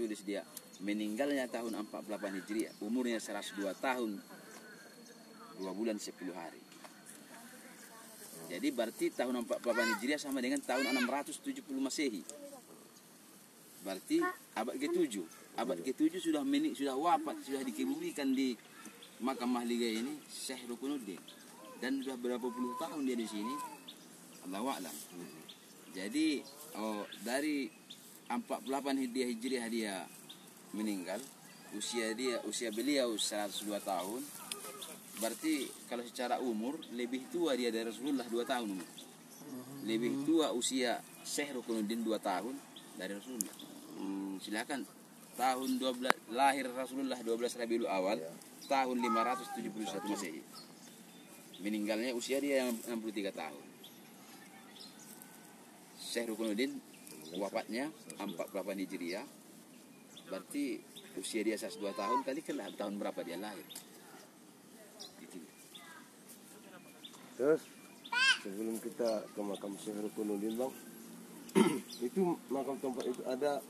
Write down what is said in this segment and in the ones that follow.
tertulis dia meninggalnya tahun 48 Hijriah, umurnya 102 tahun 2 bulan 10 hari. Jadi berarti tahun 48 Hijriah sama dengan tahun 670 Masehi. Berarti abad ke-7. Abad ke-7 sudah wafat, sudah dikebumikan di makam Mahligai ini Syekh Rukunuddin. Dan sudah berapa puluh tahun dia di sini. Allahu a'lam. Jadi dari 48 Hijriah dia meninggal, usia beliau 102 tahun. Berarti kalau secara umur lebih tua dia dari Rasulullah 2 tahun umur. Lebih tua usia Syekh Rukunuddin 2 tahun dari Rasulullah. Silakan tahun 12 lahir Rasulullah 12 Rabiul Awal tahun 571 Masehi. Meninggalnya usia dia yang 63 tahun. Syekh Rukunuddin wafatnya 48 Hijriah. Berarti usia dia 102 tahun kali tahun berapa dia lahir. Terus sebelum kita ke makam Syekh Rukunuddin, Bang, itu makam tempat itu ada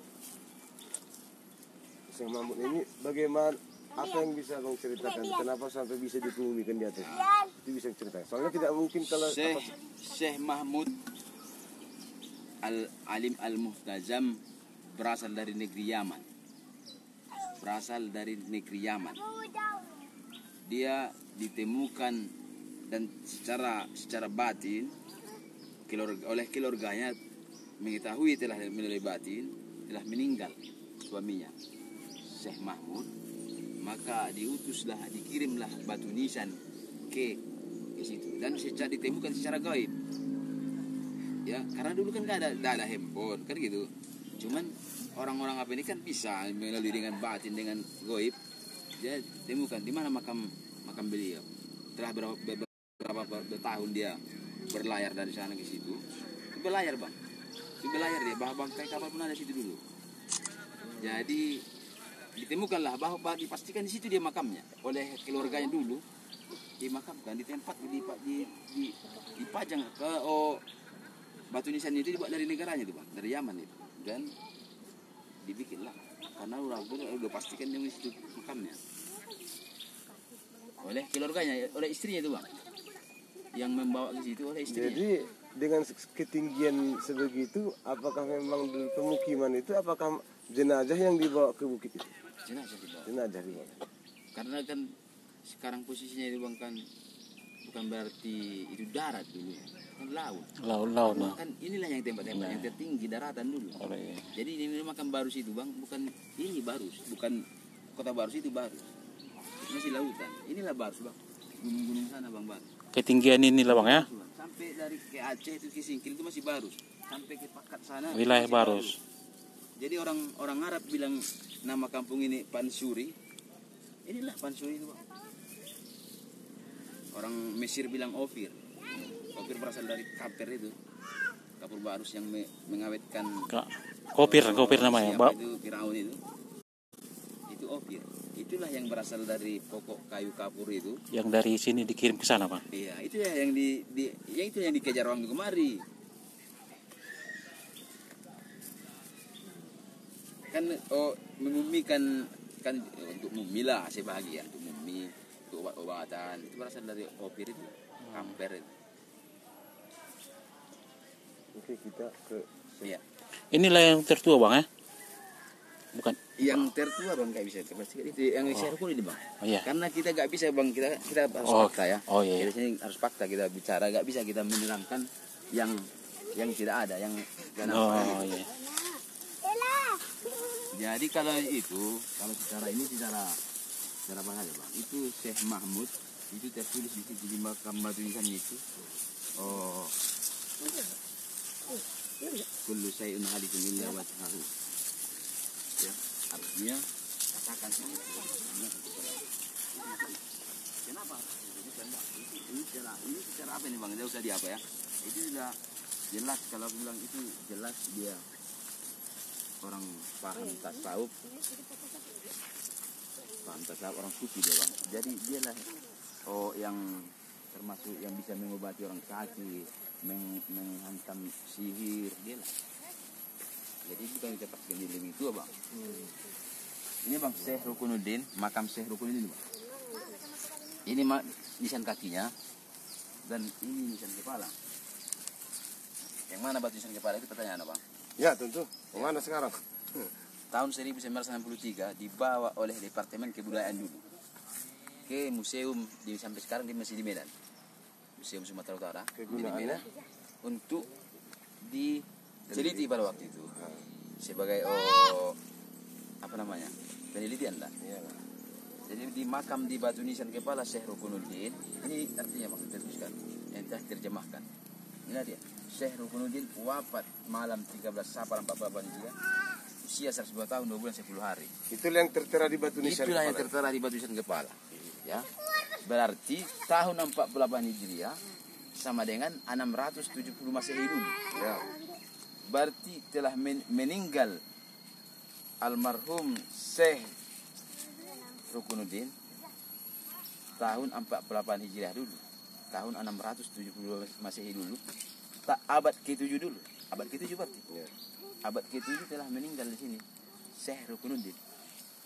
Syekh Mahmud ini, bagaimana, apa yang bisa Bang ceritakan? Kenapa sampai bisa dikebumikan di atas? Itu bisa ceritakan. Soalnya tidak mungkin kalau Syekh Mahmud Al-Alim Al-Muhtazam berasal dari negeri Yaman. Dia ditemukan dan secara batin oleh keluarganya mengetahui telah melalui batin telah meninggal suaminya Syekh Mahmud, maka dikirimlah batu nisan ke situ dan ditemukan secara gaib. Ya, karena dulu kan nggak ada handphone kan gitu. Cuman orang-orang apa ini kan bisa melalui dengan batin dengan gaib. Dia temukan di mana makam beliau. Telah berapa tahun dia berlayar dari sana ke situ. Berlayar bang. Berlayar dia, bangkai kapal pun ada situ dulu. Jadi ditemukanlah bahwa dipastikan di situ dia makamnya oleh keluarganya dulu, dimakamkan di tempat dipajang ke batu nisan itu dibuat dari negaranya itu bang, dari Yaman itu, dan dibikinlah karena udah pastikan yang di situ makamnya oleh keluarganya, oleh istrinya itu bang, yang membawa ke situ oleh istrinya. Jadi dengan ketinggian sebegitu, apakah memang di pemukiman itu, apakah jenazah yang dibawa ke bukit itu? Jenazah dibawa. Karena kan sekarang posisinya itu bang kan bukan berarti itu darat dulu, kan laut. Nah. Kan inilah yang tembak-tembak yang tertinggi daratan dulu. Jadi ini makam Barus itu bang, bukan ini Barus, bukan kota Barus itu Barus. Itu masih lautan. Inilah Barus bang, gunung-gunung sana bang Barus. Ketinggian ini lah bang ya? Sampai dari ke Aceh itu ke Singkil itu masih Barus. Sampai ke Pakat sana wilayah Barus. Jadi orang Arab bilang nama kampung ini Pansuri. Inilah Pansuri itu bang. Orang Mesir bilang Ofir. Ofir berasal dari kapur itu. Kapur Barus yang mengawetkan Kopir namanya bang. Itu Firaun itu. Itu Ofir. Itulah yang berasal dari pokok kayu kapur itu. Yang dari sini dikirim ke sana bang. Iya, itu ya yang itu yang dikejar orang kemari. Kan memumikan kan untuk memilah sebahagian, untuk mumi, untuk obat-obatan itu berasal dari opir itu, kamper itu. Oke, kita ke Iya. Inilah yang tertua bang ya? Bukan? Yang tertua bang nggak bisa dipastikan itu yang saya rukun ini bang. Oh, iya. Karena kita nggak bisa bang, kita harus fakta ya. Oh iya. Jadi sini harus fakta kita bicara, nggak bisa kita menerangkan yang tidak ada, yang iya. Jadi kalau secara apa aja bang? Itu Syekh Mahmud itu tertulis di situ di makam batu nisannya itu. Kullu syai'un halikun illa wajhahu. Ya, artinya katakan ini. Kenapa? Ini secara apa nih bang? Tidak usah di apa ya? Itu sudah jelas, kalau aku bilang itu jelas dia orang paham tasawuf, orang suci dia bang. Jadi dialah yang termasuk yang bisa mengobati orang sakit, menghantam sihir, dialah Jadi bukan di tempat yang lebih tua bang. Ini bang Syekh Rukunuddin, makam Syekh Rukunuddin bang. Ini nisan kakinya dan ini nisan kepala. Yang mana batu nisan kepala itu pertanyaan bang? Ya tentu. Kemana sekarang? Tahun 1993 dibawa oleh Departemen Kebudayaan dulu ke museum sampai sekarang dia masih di Medan. Museum Sumatera Utara di Kegunaannya? Medan untuk diteliti pada waktu itu sebagai apa namanya penelitian lah. Iyalah. Jadi di makam di batu nisan kepala Syekh Rukunuddin ini artinya bang tertuliskan yang telah terjemahkan. Inilah dia Syekh Rukunuddin wafat malam 13 Safar 48 Hijriah, usia 102 tahun 2 bulan 10 hari. Itulah yang tertera di batu nisan. Itulah yang kepala. tertera di batu nisan kepala. Ya, berarti tahun 48 Hijriah sama dengan 670 Masehi dulu. Ya. Berarti telah meninggal almarhum Syekh Rukunuddin tahun 48 Hijriah dulu, tahun 670 Masehi dulu, tak abad ke-7 dulu, abad ke-7 berarti. Ya. Abad ke-7 telah meninggal di sini Syekh Rukunuddin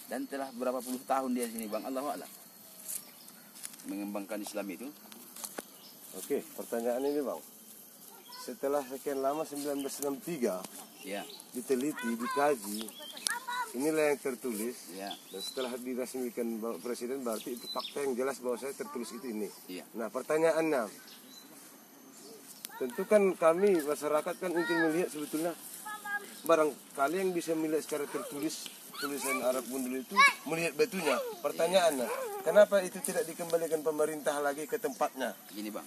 dan telah berapa puluh tahun dia di sini bang, Allahu a'lam, mengembangkan Islam itu. Oke, pertanyaan ini bang. Setelah sekian lama 1963 Ya, diteliti, dikaji, inilah yang tertulis. ya, Dan setelah diresmikan Bapak Presiden berarti itu fakta yang jelas bahwa saya tertulis itu ini. iya. Nah pertanyaannya, tentu kan kami masyarakat kan ingin melihat sebetulnya barangkali yang bisa melihat secara tertulis tulisan Arab Gundul itu melihat batunya. Pertanyaannya, kenapa itu tidak dikembalikan pemerintah lagi ke tempatnya? Gini bang,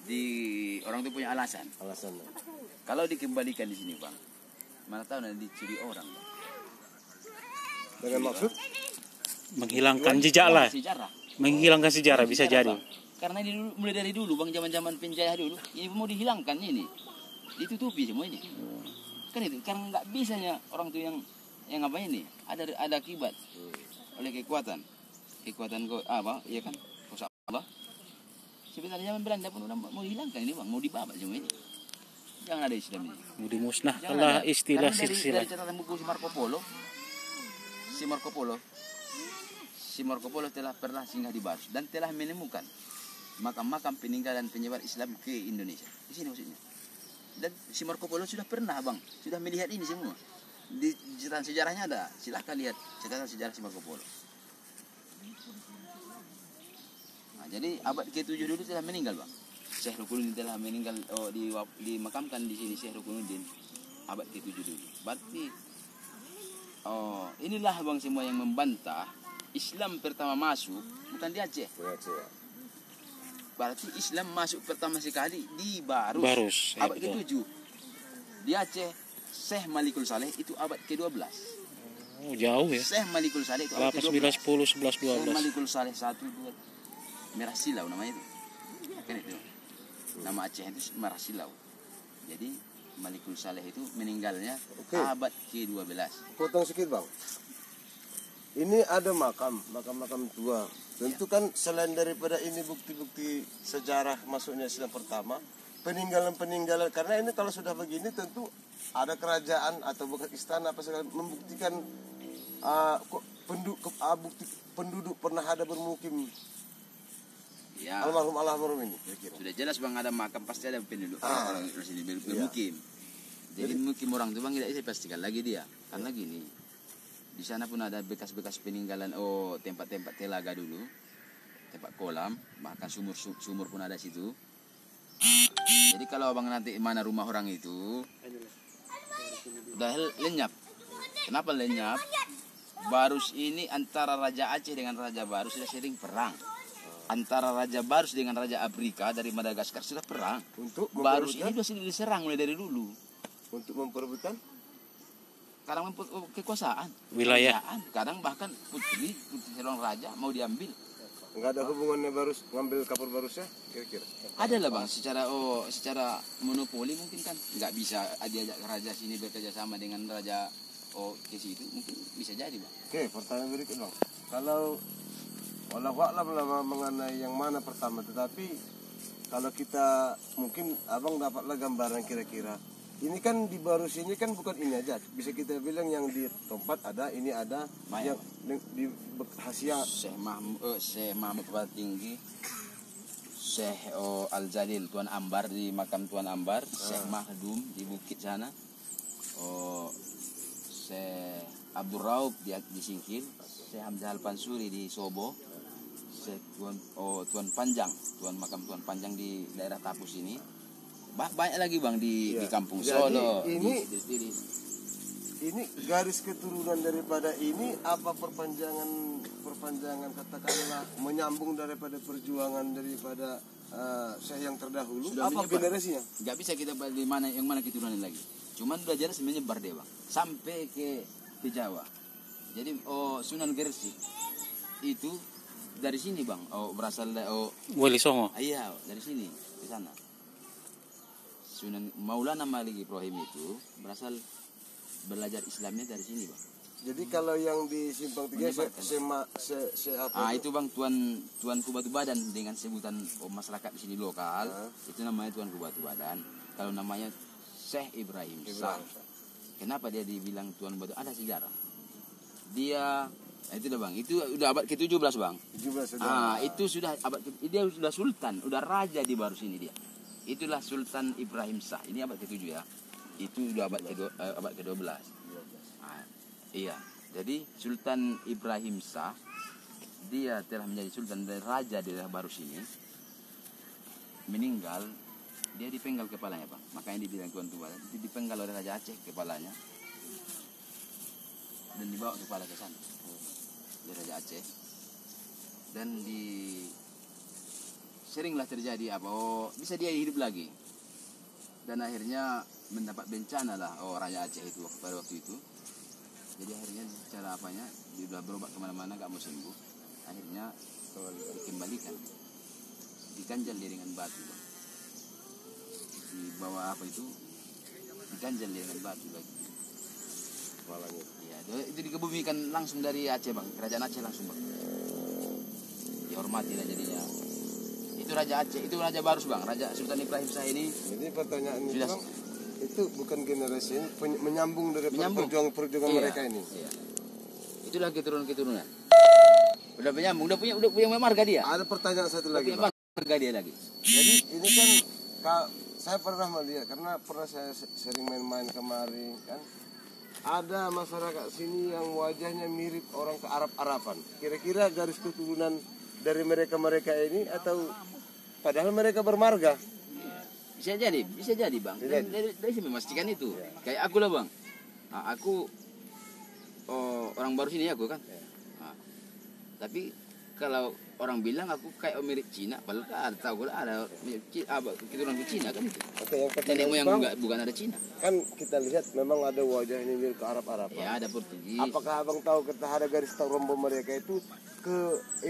di orang itu punya alasan. Alasannya. Kalau dikembalikan di sini bang, mana tahu nanti dicuri orang bang. Dengan maksud? Menghilangkan jejak lah. Sejarah. Menghilangkan sejarah bisa Sejarah, jadi. Bang. Karena ini dulu, mulai dari dulu bang, zaman-zaman penjajah dulu, ini mau dihilangkan ini, ditutupi semua ini. Kan itu, karena nggak bisanya orang tuh yang apa ini, ada akibat oleh kekuatan apa, iya kan, kosa apa. Sebenarnya zaman Belanda pun udah mau dihilangkan ini bang, mau dibabat semua ini. Jangan ada Islam ini. Mau dimusnahkan Jangan lah ada. istilah Karena silsilah. dari catatan buku si Marco Polo telah pernah singgah di Barus dan telah menemukan makam-makam peninggalan penyebar Islam ke Indonesia. Di sini maksudnya. Dan si Marco Polo sudah pernah bang, sudah melihat ini semua. Di catatan sejarahnya ada, silakan lihat catatan sejarah si Marco Polo. Nah, jadi abad ke-7 dulu telah meninggal bang. Syekh Rukunuddin telah meninggal, dimakamkan di sini Syekh Rukunuddin abad ke-7 dulu. Berarti inilah bang semua yang membantah Islam pertama masuk bukan di Aceh. Berarti Islam masuk pertama sekali di Barus Ya, abad betul. ke-7. Di Aceh Syekh Malikul Saleh itu abad ke-12. Oh, jauh ya. Syekh Malikul Saleh itu abad 8, 9, ke-12. 10, 11, Syekh 12. Malikul Saleh 1, 2 Merah Silau namanya itu. Kan itu. Nama Aceh itu Merah Silau. Jadi Malikul Saleh itu meninggalnya abad ke-12. Potong sedikit bang. Ini ada makam tua. Tentu kan selain daripada ini bukti-bukti sejarah masuknya Islam pertama, peninggalan-peninggalan, karena ini kalau sudah begini tentu ada kerajaan atau bukan istana apa segala membuktikan bukti penduduk pernah ada bermukim. Ya. Almarhum ini kira-kira. Sudah jelas bang, ada makam pasti ada penduduk orang di sini bermukim. Jadi mukim orang itu bang tidak bisa pastikan lagi dia. Karena gini, di sana pun ada bekas-bekas peninggalan tempat-tempat telaga dulu, tempat kolam, bahkan sumur pun ada situ. Jadi kalau abang nanti mana rumah orang itu udah lenyap. Kenapa lenyap? Barus ini antara Raja Aceh dengan Raja Barus sudah sering perang. Antara Raja Barus dengan Raja Afrika dari Madagaskar sudah perang. Untuk Barus ini sudah diserang mulai dari dulu. Untuk memperebutkan Kadang kekuasaan, Wilayah. kadang bahkan putri seorang raja mau diambil. nggak ada hubungannya Barus ngambil kapur Barusnya kira-kira. Ada lah bang, secara monopoli mungkin kan nggak bisa diajak raja sini bekerja sama dengan raja ke situ, mungkin bisa jadi bang. Oke, pertanyaan berikut bang. Kalau walau lah mengenai yang mana pertama, tetapi kalau kita mungkin abang dapatlah gambaran kira-kira ini kan di Barus ini kan bukan ini aja. Bisa kita bilang yang di tempat ada, ini ada Banyak. yang di Hasia. Syekh Mahmud Kepala Tinggi, Syekh Al-Jalil Tuan Ambar di makam Tuan Ambar, Syekh Mahdum di bukit sana, Syekh Abdul Raub di Singkil, Syekh Hamzah Al-Pansuri di Sobo, Syekh Tuan Panjang, makam Tuan Panjang di daerah Tapus ini. Banyak lagi bang di kampung Jadi, Solo. ini garis keturunan daripada ini apa perpanjangan katakanlah menyambung daripada perjuangan daripada Syekh yang terdahulu. Sudah apa menyebar. generasinya? Nggak bisa kita balik yang mana keturunan lagi. Cuman udah jelas menyebar deh bang, sampai ke Jawa. Jadi Sunan Gresik itu dari sini bang. Berasal Wali Songo. iya dari sini di sana. Sunan Maulana Malik Ibrahim itu berasal belajar Islamnya dari sini bang. Jadi kalau yang di Simpang 3 apa Itu bang Tuan Kubatu Badan dengan sebutan masyarakat di sini lokal itu namanya Tuan Kubatu Badan. Kalau namanya Syekh Ibrahim Shah. Kenapa dia dibilang Tuan Kubatu? Ada sejarah. Dia itu udah bang, itu udah abad ke-17 bang. 17 itu sudah dia sudah sultan, udah raja di baru sini dia. Itulah Sultan Ibrahim Shah. Ini abad ke-7 ya. Itu udah abad ke-12. Iya. Jadi Sultan Ibrahim Shah dia telah menjadi sultan dan raja di daerah baru sini. Meninggal, dia dipenggal kepalanya, Pak. Makanya dibilang tuan tua. Dipenggal oleh Raja Aceh kepalanya. Dan dibawa kepala ke sana. Di Raja Aceh. Dan seringlah terjadi bisa dia hidup lagi. Dan akhirnya mendapat bencana lah Raja Aceh itu pada waktu itu. Jadi akhirnya cara dia sudah berobat kemana-mana gak mau sembuh. Akhirnya dikembalikan, diganjal dia dengan batu bang. Di bawah diganjal dia dengan batu lagi kepalanya. Iya, itu dikebumikan langsung dari Aceh bang, kerajaan Aceh langsung bang. Dihormati lah jadinya. Itu Raja Aceh, itu Raja Barus bang, Raja Sultan Ibrahim Shah ini. Jadi pertanyaan ini Sudah. bang, itu bukan generasi ini menyambung dari perjuangan mereka ini. Iya. Itulah keturunan. Udah menyambung, udah punya marga dia. Ada pertanyaan satu lagi, Punya Bang. marga dia lagi. Jadi ini kan saya pernah melihat karena pernah saya sering main-main kemari kan. Ada masyarakat sini yang wajahnya mirip orang ke Arab-Araban. Kira-kira garis keturunan dari mereka ini atau padahal mereka bermarga. Bisa jadi bang. Dari sini memastikan itu. Kayak aku lah bang. Aku orang baru sini aku kan. Tapi kalau orang bilang aku kayak mirip Cina, padahal tahu ada keturunan Cina kan itu. Oke, yang Nenek moyang Bang, bukan ada Cina. kan kita lihat memang ada wajah ini mirip ke Arab-Araban. Ya ada Portugis. Apakah abang tahu kita ada garis rombo mereka itu ke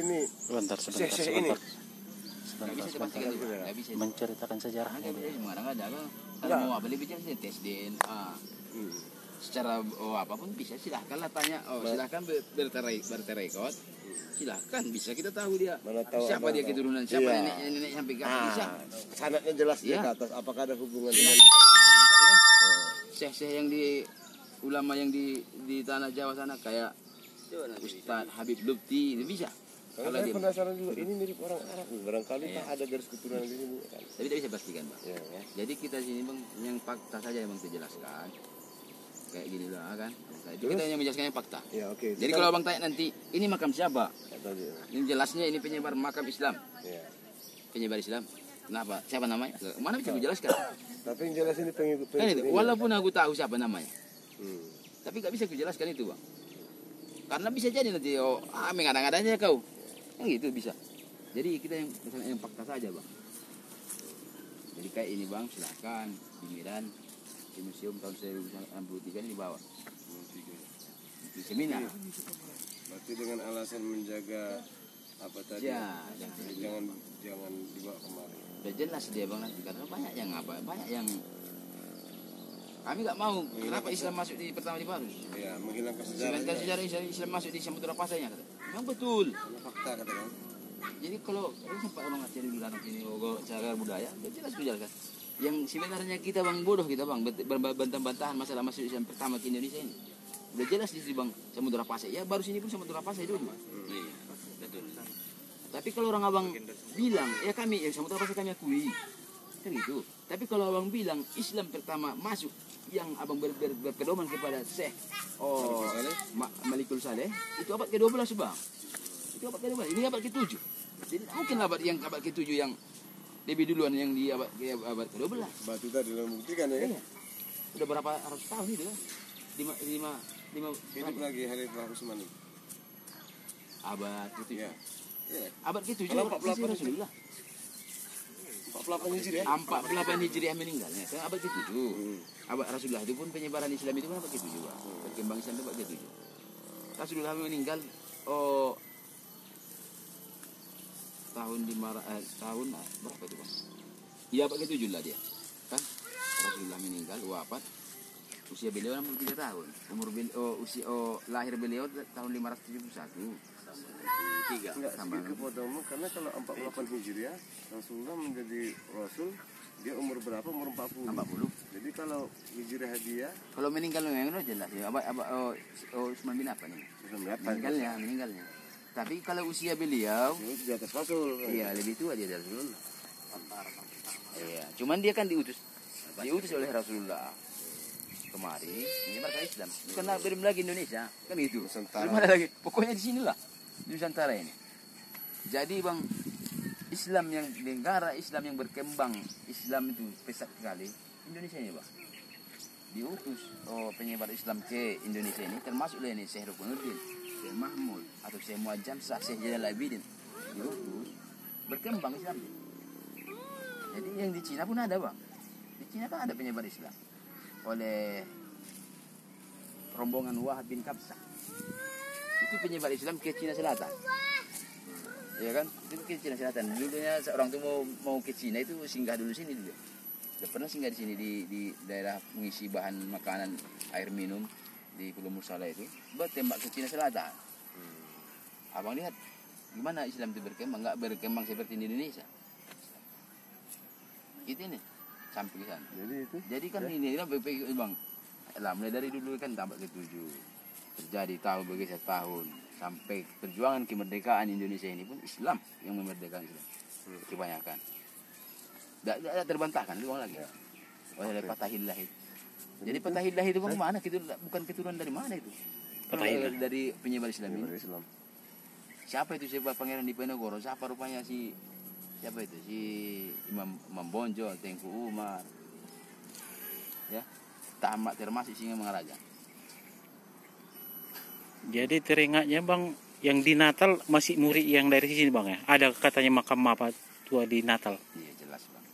ini Sebentar. ini? Nggak bisa dipastikan itu. Nggak bisa. Menceritakan sejarahnya Ada dia. sekarang ada kan. Kalau mau apa lebih bicara tes DNA. Secara apapun bisa silahkanlah tanya. Silahkan berterekot. Silahkan bisa kita tahu dia. Mana tahu siapa abang dia tahu. keturunan siapa Iya. nenek sampai ke atas bisa. Sanadnya jelas Iya. ke atas. Apakah ada hubungan dengan Syekh yang di ulama yang di tanah Jawa sana kayak Ustadz Habib Lutfi itu bisa. Kalau Kalau saya dia, penasaran juga ini mirip orang Arab nih. Barangkali tak ada garis keturunan di sini kan. tapi tidak bisa pastikan bang. Ya. Jadi kita sini bang yang fakta saja yang bang kita jelaskan. Kayak gini lah kan. Itu kita yang menjelaskan yang fakta. Ya, oke. Jadi kalau abang tanya nanti ini makam siapa? Tadi. Ini jelasnya ini penyebar makam Islam. Ya. Penyebar Islam. Kenapa? Siapa namanya? Mana bisa gue jelaskan? Tapi yang jelas ini pengikut Kan itu. Walaupun aku tahu siapa namanya, Hmm. tapi gak bisa gue jelaskan itu bang. Karena bisa jadi nanti mengadang-adangnya kau. Yang gitu bisa. Jadi kita yang fakta saja bang. Jadi kayak ini bang, silahkan di Medan di museum tahun 1963 ini dibawa di seminar. Berarti dengan alasan menjaga apa tadi? Ya, jangan dibawa kemari. udah jelas dia bang nanti karena banyak yang kami nggak mau. Kenapa Islam masuk pertama di Barus? Ya, menghilangkan sejarah. Sebentar sejarah Islam masuk di Samudra Pasai kata. Memang betul. Karena fakta katakan. Jadi kalau sempat orang Aceh dulu anak ini cara budaya, udah jelas tuh jelas kan. Yang sebenarnya kita bang bodoh kita bang bantah-bantahan masalah masuk Islam pertama ke Indonesia ini. Udah jelas di sini bang Samudra Pasai. Ya baru sini pun Samudra Pasai dulu. Iya, betul. Tapi kalau orang abang bilang ya kami Samudra Pasai kami akui kan gitu. Tapi kalau abang bilang Islam pertama masuk yang abang berpedoman kepada Syekh Malikul Saleh itu abad ke-12 bang. Itu abad ke-12. Ini abad ke-7. Jadi mungkin abad ke-7 yang lebih duluan yang di abad ke-12. Batu tadi membuktikan ya. Iya. Udah berapa ratus tahun itu kan? Lima Hidup lagi Khalifah Utsmani. abad ke-7. Ya. Iya. Abad ke-7 Kalau abad 48 Rasulullah. 48 Hijriah. 48 Hijriah meninggalnya itu abad ke-7. Abad Rasulullah itu pun penyebaran Islam itu kan abad ke-7 Pak. Berkembang Islam itu abad ke-7. Rasulullah meninggal tahun berapa itu Bang? Iya abad ke-7 lah dia. Kan Rasulullah meninggal wafat usia beliau 63 tahun. Lahir beliau tahun 571. Enggak sedikit kepadamu karena kalau 48 Hijriah Rasulullah menjadi Rasul dia umur berapa? Umur 40. 40. Jadi kalau Hijriah dia Kalau meninggal memang jelas ya. Utsman bin Affan ini. Meninggalnya. Tapi kalau usia beliau di atas Rasul. iya lebih tua dia dari Rasulullah. Iya, cuman dia kan diutus oleh Rasulullah kemari menyebarkan Islam. Bukan belum lagi Indonesia, kan gitu. Nusantara. Belum ada lagi. Pokoknya di sinilah di Nusantara ini. Jadi bang, Islam yang negara Islam yang berkembang, Islam itu pesat sekali. Indonesia ini bang, diutus penyebar Islam ke Indonesia ini termasuk ini Syekh Rukunuddin, Syekh Mahmud atau Syekh Muazzam Shah, Syekh Jalal Abidin diutus berkembang Islam. Jadi yang di Cina pun ada bang, di Cina kan ada penyebar Islam oleh rombongan Wahab bin Kabsah. Itu penyebar Islam ke Cina Selatan. Ya kan? Itu ke Cina Selatan. Dulunya seorang tuh mau ke Cina itu singgah dulu sini dulu. Udah pernah singgah di sini di daerah mengisi bahan makanan, air minum di Pulau Musala itu. Bertembak ke Cina Selatan. Abang lihat gimana Islam itu berkembang? Enggak berkembang seperti di Indonesia. Itu nih sampai ke sana. Jadi kan ini bang. Lah mulai dari dulu kan tambah ke-7 terjadi tahun bergeser tahun sampai perjuangan kemerdekaan Indonesia ini pun Islam yang memerdekakan Islam kebanyakan. Tidak terbantahkan itu lagi. Oleh Fatahillah itu. Jadi Fatahillah itu bang mana? Itu bukan keturunan dari mana itu? Fatahillah dari penyebar Islam ini. Islam. Siapa itu siapa Pangeran Diponegoro? Siapa rupanya siapa itu si Imam Bonjol, Tengku Umar, ya tamat termasuk Singa Mangaraja. Jadi teringatnya bang, yang di Natal masih murid yang dari sini bang ya? Ada katanya makam apa tua di Natal? Iya jelas bang.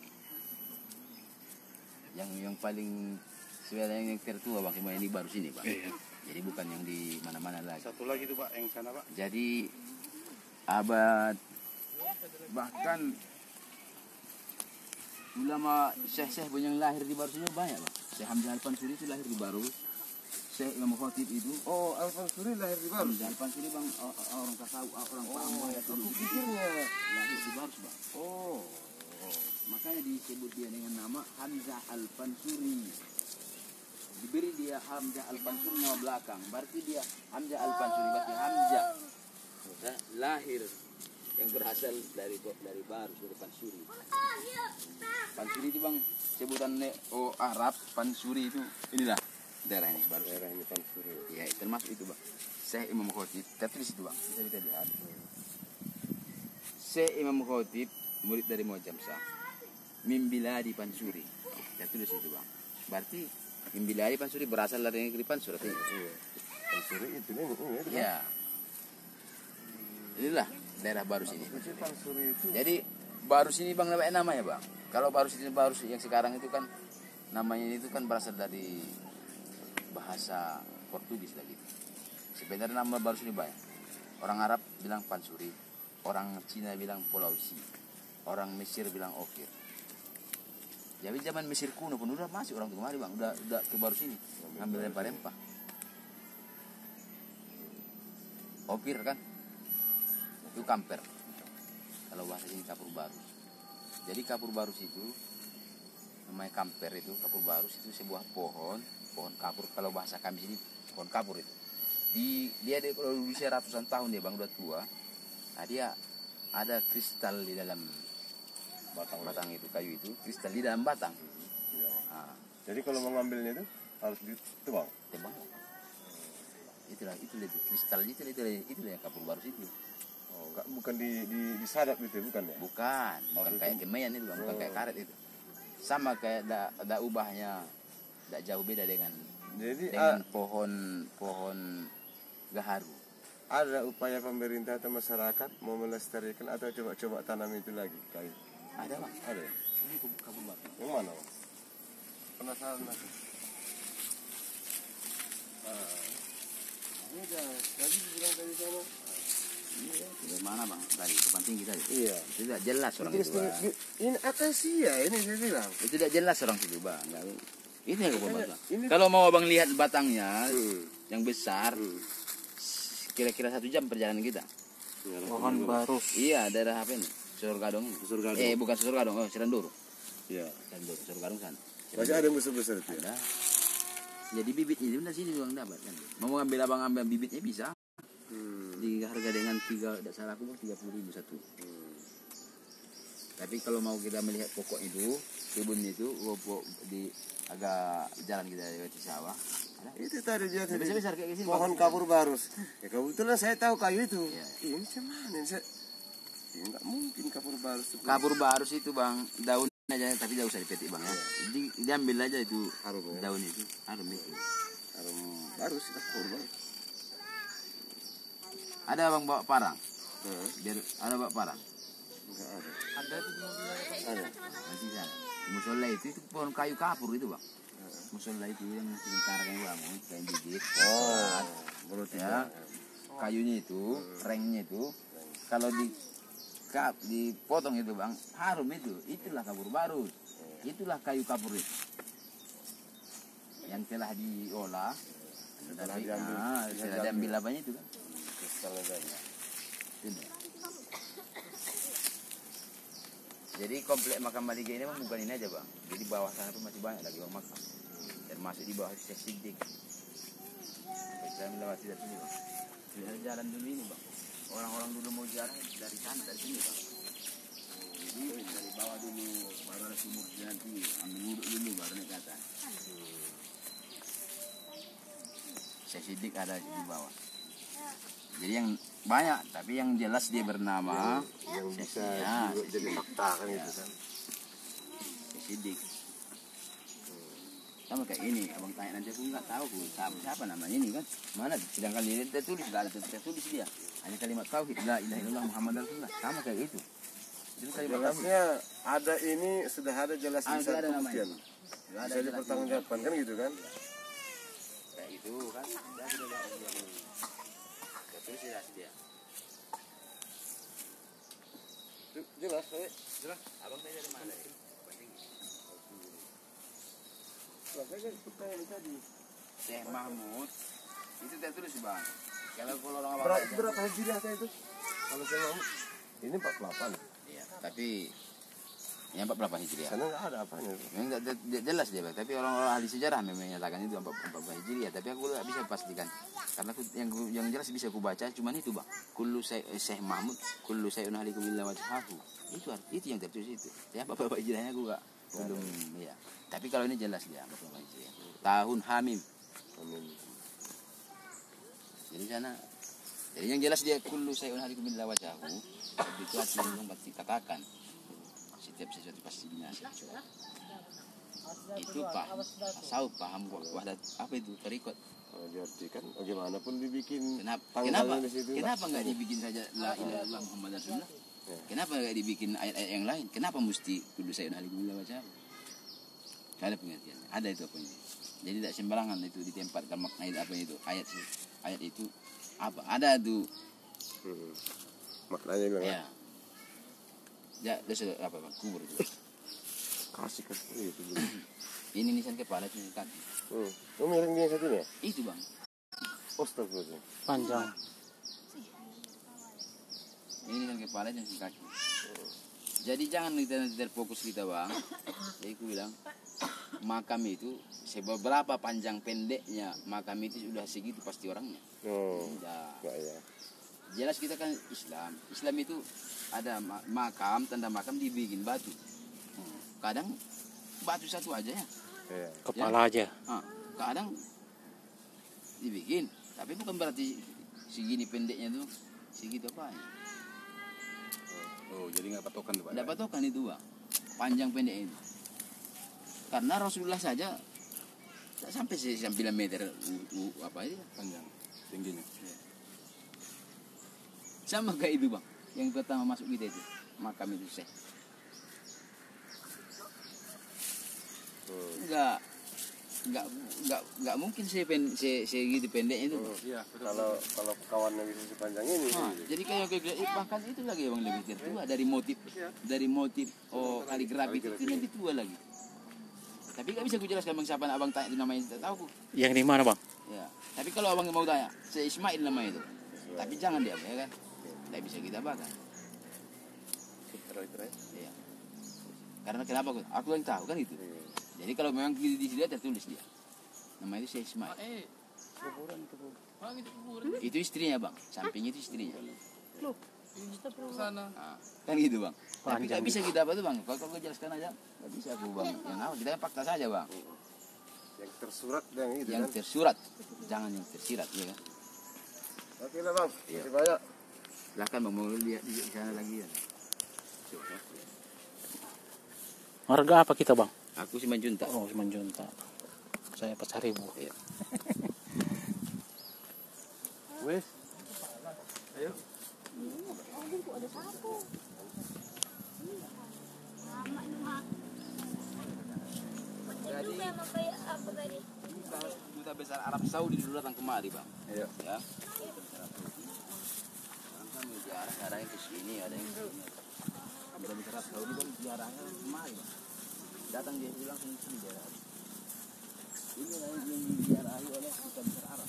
Yang paling sebenarnya yang tertua bang cuma ini baru sini bang. Iya. Jadi bukan yang di mana-mana lagi. Satu lagi tuh Pak yang sana Pak. Jadi abad bahkan ulama syekh-syekh yang lahir di baru sini banyak bang. Syekh Hamzah Al-Fansuri itu lahir di baru. Syekh Imam Khatib itu. Oh, Al-Fansuri lahir di Baru. Hamzah Al-Fansuri bang orang tasawuf, orang paham ya Aku pikirnya lahir di baru bang. oh. Makanya disebut dia dengan nama Hamzah Al-Fansuri. Diberi dia Hamzah Al-Fansuri nama belakang. Berarti dia Hamzah Al-Fansuri. Berarti Hamzah lahir yang berasal dari baru dari Fansuri. Fansuri itu bang sebutan Arab. Fansuri itu inilah daerah ini baru. Daerah ini Fansuri. Ya termasuk itu bang. Syekh Imam Khatib. Tapi di situ bang bisa kita lihat. Syekh Imam Khatib murid dari Muazzam Shah. Mimbiladi Fansuri. Ya tulis itu bang. Berarti Mimbiladi Fansuri berasal dari negeri Fansur. Iya. Fansuri itu nih. Ya. Inilah daerah baru sini. Fansuri itu. Jadi baru sini bang namanya bang. Kalau baru sini yang sekarang itu kan namanya itu kan berasal dari bahasa Portugis lagi. Sebenarnya nama baru sini banyak. Orang Arab bilang Fansuri, orang Cina bilang Polausi, orang Mesir bilang Okir. Jadi zaman Mesir kuno pun udah masuk orang kemari bang, udah ke baru sini ngambil rempah-rempah. Okir kan, itu kamper. Kalau bahasa sini kapur baru. Jadi kapur baru itu namanya kamper itu, kapur barus itu sebuah pohon kapur, kalau bahasa kami sini pohon kapur itu. Dia kalau usia ratusan tahun dia bang, udah tua. Nah dia ada kristal di dalam batang itu, kayu itu kristal di dalam batang. Iya. Nah, Jadi kalau mau ngambilnya itu harus ditebang. tebang. Itulah kristal itu yang kapur barus itu. Oh, enggak, bukan disadap itu bukan ya? Bukan kayak kemeyan itu bang, bukan kayak karet itu. Sama kayak ada ubahnya, tidak jauh beda dengan Jadi pohon gaharu. ada upaya pemerintah atau masyarakat mau melestarikan atau coba tanam itu lagi kayu? Ada bang, Ada ya? ini kapur barus. Yang mana? Bang? Penasaran aku. Ini udah tadi dibilang dari sana. Iya, dari mana bang? Dari depan tinggi tadi. Iya. Itu tidak jelas orang itu bang. Ini akasia ini saya bilang. Itu tidak jelas orang itu bang. Ini yang kapur barus bang. Ini- Kalau mau abang lihat batangnya Hmm. yang besar, kira-kira 1 jam perjalanan kita. Pohon barus. Iya, daerah apa ini? Surgadong. Surgadong. Bukan Surgadong, Seranduru. Iya. Seranduru, Surgadong sana. Masih ada yang besar-besar itu ya? Ada. Jadi bibitnya itu dari sini doang dapat kan. Mau ngambil abang ambil bibitnya bisa. Di harga dengan 30.000 satu. Tapi kalau mau kita melihat pokok itu, kebun itu, di agak jalan kita lewati sawah. Ada. Itu tadi dia tadi. Besar-besar kayak gini. Pohon kapur barus. Ya kebetulan saya tahu kayu itu. Iya. Ini cuman ini saya. Ya, nggak mungkin kapur barus itu. Kapur barus itu bang, daun aja tapi tidak usah dipetik bang ya. Jadi diambil aja itu Harum ya? daun itu, harum itu. Harum barus itu kapur barus. Ada bang bawa parang, Nah, biar ada bawa parang. nggak ada. Ada tuh Ada. nanti sana. Musola itu pohon kayu kapur itu bang. Musola itu yang sementara yang bangun, kayak bibit. Oh, menurut Ya, kayunya itu, rengnya itu, kalau dipotong itu bang, harum itu. Itulah kapur barus. Itulah kayu kapur itu. Yang telah diolah, Setelah tapi diambil, setelah diambil apanya itu kan. kristalnya tadi. Itu. Jadi komplek makam Malige ini memang bukan ini aja bang. Jadi bawah sana tuh masih banyak lagi orang makam. Termasuk di bawah Syekh Siddiq. Saya melewati dari sini bang. Ini ada jalan dulu ini bang. Orang-orang dulu mau jalan dari sana, dari sini bang. Jadi dari bawah dulu baru ada sumur nanti ambil wuduk dulu baru naik ke atas. Syekh Siddiq ada di bawah. Jadi yang banyak, tapi yang jelas dia bernama Yang bisa Ya, juga jadi fakta kan itu kan. Syekh Siddiq. Sama kayak ini, abang tanya nanti aku nggak tahu siapa namanya ini kan. Mana sedangkan dia tertulis, nggak ada tertulis dia. Hanya kalimat tauhid, la ilaha illallah Muhammad Rasulullah. Sama kayak itu. Itu kalimat tauhid. Jelasnya ada ini sudah ada jelas Ah, bisa sudah ada namanya. pembuktian. Sudah ada Bisa jelas dipertanggungjawabkan kan gitu kan? kayak gitu kan. Sudah lihat dia dulu. Tertulis jelas dia. Jelas, Jelas. Abang tanya dari mana ya? Syekh Mahmud itu tertulis bang. Kalau orang abang baca- Berapa hijriah itu? Kalau saya mau ini 48. Iya, tapi yang 48 Hijriah. Sana nggak ada apanya. Memang tidak jelas dia, Bang. Tapi orang-orang ahli sejarah memang menyatakan itu 44 Hijriah. Tapi aku tidak bisa pastikan. Karena yang jelas bisa aku baca cuman itu, Bang. Kullu Syekh Mahmud, kullu syai'un halikum illa wajhahu. Itu yang tertulis itu. Ya, bapak Hijriahnya aku enggak belum ya. Tapi kalau ini jelas dia 44 Hijriah. Tahun Hamim. Amin. Jadi sana. Jadi yang jelas dia kullu syai'un halikum illa wajhahu. Itu artinya yang pasti katakan. Setiap sesuatu pasti binasa. Itu paham wahdat apa itu tarikot. Diartikan bagaimanapun dibikin Kenapa tanggalnya di situ. nggak dibikin saja la ilaha illallah Muhammad Rasulullah? Kenapa nggak dibikin ayat-ayat yang lain? Kenapa mesti kudu saya alhamdulillah wajah? Ada pengertiannya, ada itu apa ini. Jadi tidak sembarangan itu ditempatkan makna itu apa itu ayat itu apa ada tuh Maknanya bilang ya. Ya, itu apa bang? Kubur itu. kasih itu. Ini nisan kepala itu kaki. Lu miring dia satu ya? Itu bang. Astagfirullah. Panjang. Ini nisan kepala dan kaki. Jadi jangan kita terfokus kita bang. Jadi aku bilang makam itu seberapa panjang pendeknya makam itu sudah segitu pasti orangnya. Oh, Nah, enggak ya. jelas kita kan Islam. Islam itu ada makam, tanda makam dibikin batu. Kadang batu satu aja ya. Iya. Kepala aja. Kadang dibikin, tapi bukan berarti segini pendeknya tuh segitu apa ya. Oh, jadi nggak patokan tuh Pak? Tidak patokan itu bang, panjang pendek itu. Karena Rasulullah saja tak sampai 9 meter apa itu Panjang, tingginya. sama kayak itu bang, yang pertama masuk kita itu makam itu Syekh. Enggak mungkin segitu pendeknya itu. Iya, betul. Kalau kawannya bisa sepanjang ini. Jadi kayak bahkan itu lagi yang lebih tertua dari motif kaligrafi itu lebih tua lagi. Tapi nggak bisa aku jelaskan bang siapa abang tanya itu namanya tidak tahu aku. Yang di mana bang? Ya. Tapi kalau abang mau tanya, saya Ismail namanya itu. Tapi jangan dia ya kan, tidak bisa kita bahkan. Ya. Karena kenapa aku yang tahu kan itu. Jadi kalau memang di sini tertulis dia, nama itu Syekh Ismail. Kuburan. Itu istrinya bang, samping itu istrinya. Sana. Nah, kan gitu bang. Tapi nggak bisa kita apa tuh bang. Kalau kau jelaskan aja, nggak bisa aku bang. Yang apa kita fakta saja bang. Yang tersurat yang itu Yang kan. tersurat, jangan yang tersirat ya kan. Oke lah bang, Iya. terima banyak. Silahkan bang mau lihat di sana lagi ya. Harga apa kita bang? Aku sih Junta. Oh, 9 juta. Saya 4.000. Iya. Wes. Ayo. Jadi duta besar Arab Saudi dulu datang kemari bang. Iya. Ya. Sekarang kan ziarah ada yang ke sini, ada yang ke sini. Duta besar Arab Saudi kan ziarahnya kemari bang. Datang dia langsung ke sini ziarah. Ini yang diziarahi oleh duta besar Arab.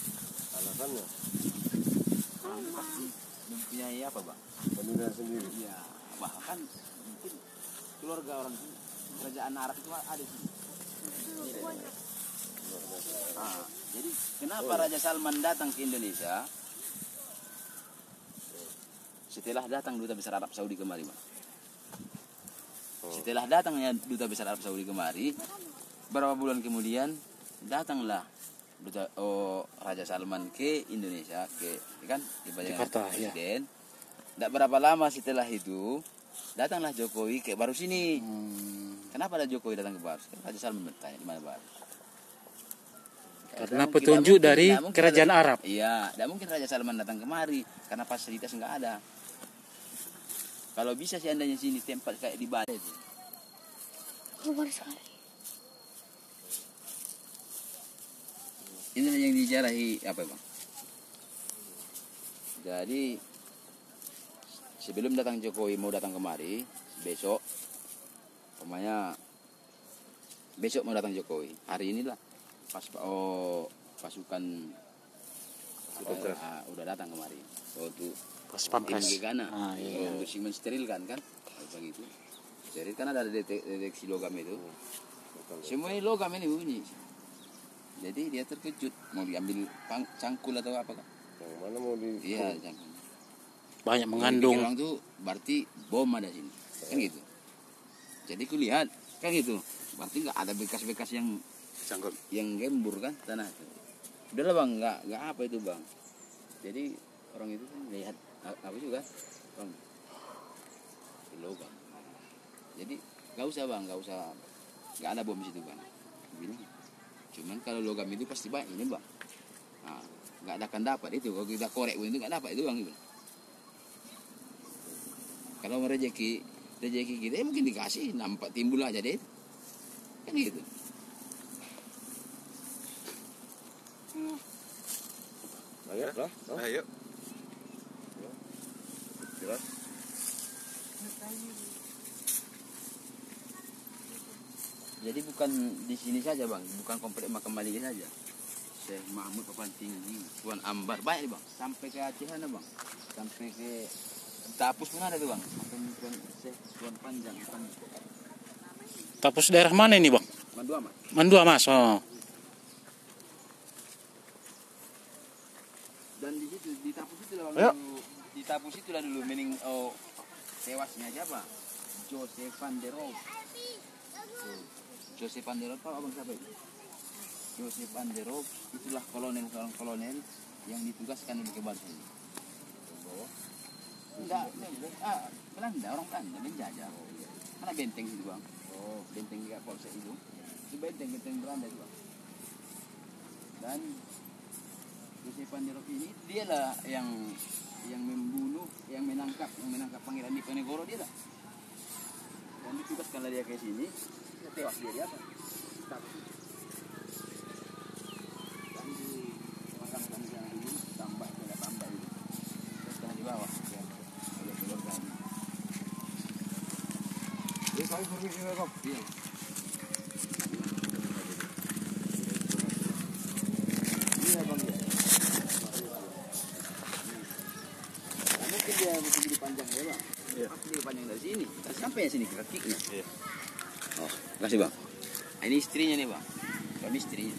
Alasannya Pasti mempunyai apa bang? penilaian sendiri. Iya, bahkan mungkin keluarga orang itu, kerajaan Arab itu ada di sini. Jadi kenapa Raja Salman datang ke Indonesia? Setelah datang duta besar Arab Saudi kemari, Bang. Setelah datangnya duta besar Arab Saudi kemari, beberapa bulan kemudian datanglah Raja Salman ke Indonesia, kan di Jakarta, ya. presiden. Tidak berapa lama setelah itu datanglah Jokowi ke baru sini. Kenapa ada Jokowi datang ke Barus? Raja Salman bertanya di mana Barus? Karena petunjuk dari kerajaan Arab. Iya, tidak mungkin Raja Salman datang kemari karena fasilitas nggak ada. Kalau bisa seandainya sini tempat kayak di Bali itu. Ini yang dijarahi apa bang? Jadi sebelum datang Jokowi mau datang kemari besok, umpamanya besok mau datang Jokowi, hari inilah pasukan udah datang kemari untuk Pas pampres. Gegana, Iya. bersih mensterilkan kan, begitu. Jadi kan ada deteksi logam itu, semua ini logam ini bunyi. Jadi dia terkejut mau diambil cangkul atau apa kan? Yang mana mau di? Iya cangkul. Banyak Jadi mengandung. orang tuh berarti bom ada sini, kan gitu. Jadi kulihat kan gitu, berarti nggak ada bekas-bekas yang Cangkul. yang gembur kan tanah itu. Udahlah bang, nggak apa itu bang. Jadi orang itu kan lihat apa juga bang logam. Jadi nggak usah bang, nggak ada bom di situ bang. Bilang. Cuman kalau logam itu pasti banyak ini bang. Nah, nggak akan dapat itu kalau kita korek itu nggak dapat itu bang itu. Kalau rezeki kita mungkin dikasih nampak timbul aja deh, kan gitu. Ayo lah. Ayo. Jelas. Jadi bukan di sini saja bang, bukan komplek makam Maliki saja. Syekh Mahmud Papan Tinggi, Tuan Ambar banyak bang, sampai ke Aceh sana bang, sampai ke Tapus pun ada tuh bang. Tuan panjang. Tapus daerah mana ini bang? Mandu amat. Mandua mas. Oh. Dan di situ di Tapus itu lah Ayo. dulu, di Tapus itu lah dulu mening tewasnya siapa? Joseph van der Roop. Joseph van der Roop tahu abang siapa itu? Joseph van der Roop itulah kolonel yang ditugaskan di Banten. Enggak, Belanda, orang Belanda menjajah. Mana benteng itu bang? Oh, benteng di Polsek itu. Itu benteng Belanda itu bang. Dan Joseph van der Roop ini dialah yang membunuh, yang menangkap Pangeran Diponegoro dia lah. Dan ditugaskanlah dia ke sini, dia tewas dia di atas. Dan dimakamkan di sana dulu, tambah itu. Terus sekarang di bawah, ya, oleh keluarga ini. Ini kami permisi Bang. Iya. Iya bang ya. Nah, mungkin dia mesti jadi panjang ya bang. Iya. Pasti dia panjang dari sini. Sampai sini ke kakinya. Iya. Oh, kasih bang. Nah, ini istrinya nih bang. Kami istrinya.